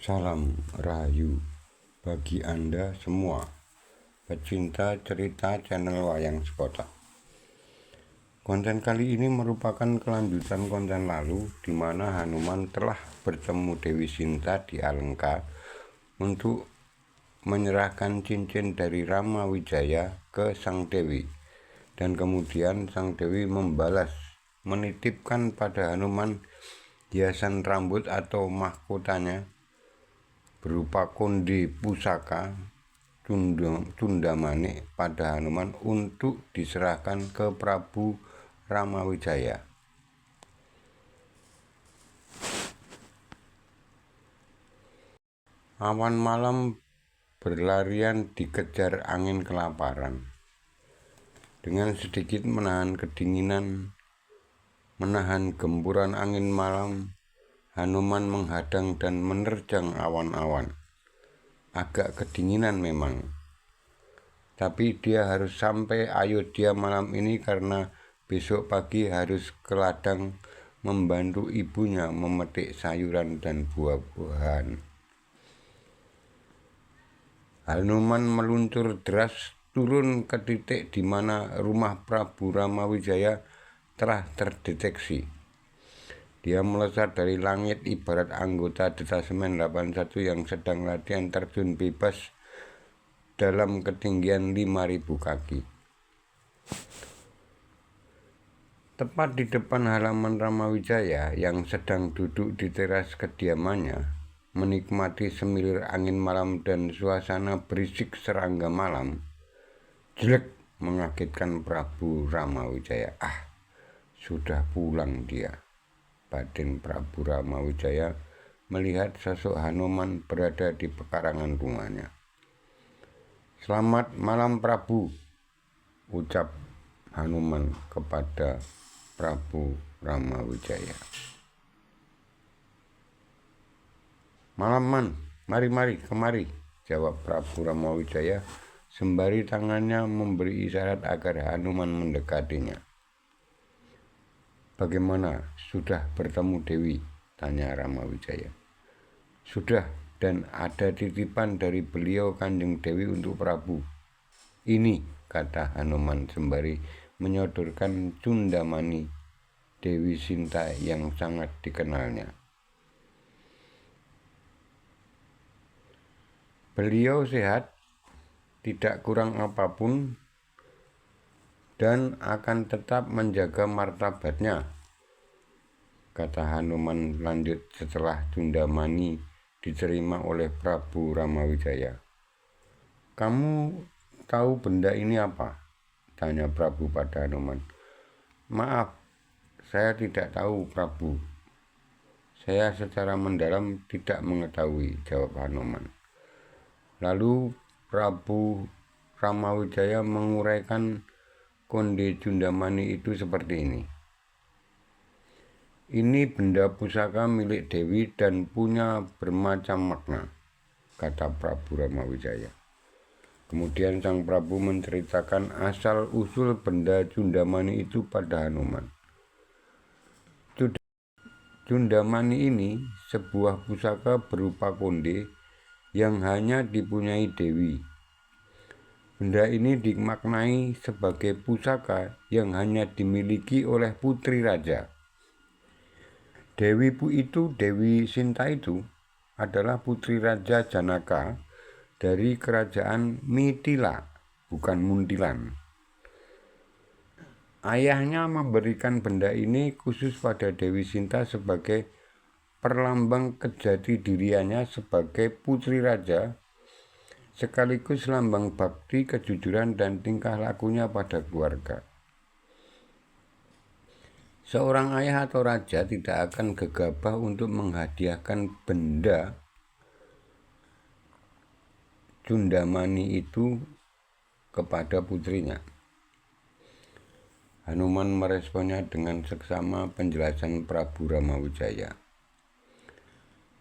Salam Rahayu bagi Anda semua pecinta cerita channel Wayang Sekota. Konten kali ini merupakan kelanjutan konten lalu di mana Hanuman telah bertemu Dewi Sinta di Alengka untuk menyerahkan cincin dari Rama Wijaya ke Sang Dewi, dan kemudian Sang Dewi membalas menitipkan pada Hanuman hiasan rambut atau mahkotanya berupa konde pusaka Cundamanik pada Hanuman untuk diserahkan ke Prabu Ramawijaya. Awan malam berlarian dikejar angin kelaparan. Dengan sedikit menahan kedinginan, menahan gempuran angin malam, Hanuman menghadang dan menerjang awan-awan. Agak kedinginan memang, tapi dia harus sampai Ayodhya malam ini karena besok pagi harus ke ladang membantu ibunya memetik sayuran dan buah-buahan. Hanuman meluncur deras turun ke titik di mana rumah Prabu Ramawijaya telah terdeteksi. Dia melesat dari langit ibarat anggota detasemen 81 yang sedang latihan terjun bebas dalam ketinggian 5.000 kaki. Tepat di depan halaman Ramawijaya yang sedang duduk di teras kediamannya, menikmati semilir angin malam dan suasana berisik serangga malam, jelek mengagetkan Prabu Ramawijaya. Sudah pulang dia. Batin Prabu Ramawijaya melihat sosok Hanuman berada di pekarangan rumahnya. "Selamat malam Prabu," ucap Hanuman kepada Prabu Ramawijaya. "Malam Man, mari kemari," jawab Prabu Ramawijaya sembari tangannya memberi isyarat agar Hanuman mendekatinya. "Bagaimana, sudah bertemu Dewi?" tanya Ramawijaya. "Sudah, dan ada titipan dari beliau Kanjeng Dewi untuk Prabu. Ini," kata Hanuman sembari menyodorkan Cundamani Dewi Sinta yang sangat dikenalnya. "Beliau sehat, tidak kurang apapun, dan akan tetap menjaga martabatnya," kata Hanuman lanjut setelah Cundamani diterima oleh Prabu Ramawijaya. "Kamu tahu benda ini apa?" tanya Prabu pada Hanuman. "Maaf, saya tidak tahu Prabu. Saya secara mendalam tidak mengetahui," jawab Hanuman. Lalu Prabu Ramawijaya menguraikan konde Cundamani itu seperti ini. "Ini benda pusaka milik Dewi dan punya bermacam makna," kata Prabu Ramawijaya. Kemudian sang Prabu menceritakan asal-usul benda Cundamani itu pada Hanuman. Cundamani ini sebuah pusaka berupa konde yang hanya dipunyai Dewi. Benda ini dimaknai sebagai pusaka yang hanya dimiliki oleh putri raja. Dewi Sinta itu adalah putri Raja Janaka dari kerajaan Mithila, bukan Muntilan. Ayahnya memberikan benda ini khusus pada Dewi Sinta sebagai perlambang kejati diriannya sebagai putri raja, sekaligus lambang bakti, kejujuran, dan tingkah lakunya pada keluarga. Seorang ayah atau raja tidak akan gegabah untuk menghadiahkan benda Cundamani itu kepada putrinya. Hanuman meresponnya dengan seksama penjelasan Prabu Ramawijaya.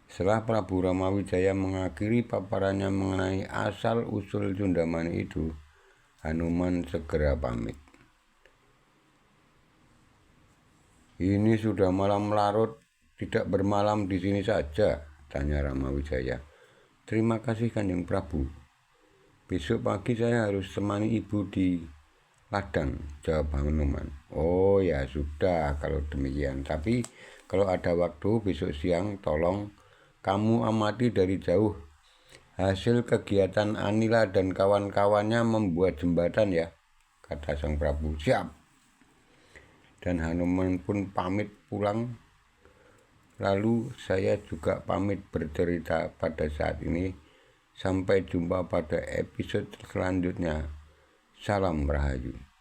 Setelah Prabu Ramawijaya mengakhiri paparannya mengenai asal-usul Cundamani itu, Hanuman segera pamit. "Ini sudah malam larut, tidak bermalam di sini saja," tanya Rama Wijaya. Terima kasih Kanjeng Prabu. Besok pagi saya harus temani ibu di ladang, jawab Hanuman. Oh ya sudah kalau demikian, tapi kalau ada waktu besok siang tolong kamu amati dari jauh hasil kegiatan Anila dan kawan-kawannya membuat jembatan ya, kata sang Prabu. Siap. Dan Hanuman pun pamit pulang. Lalu saya juga pamit bercerita pada saat ini. Sampai jumpa pada episode selanjutnya. Salam Rahayu.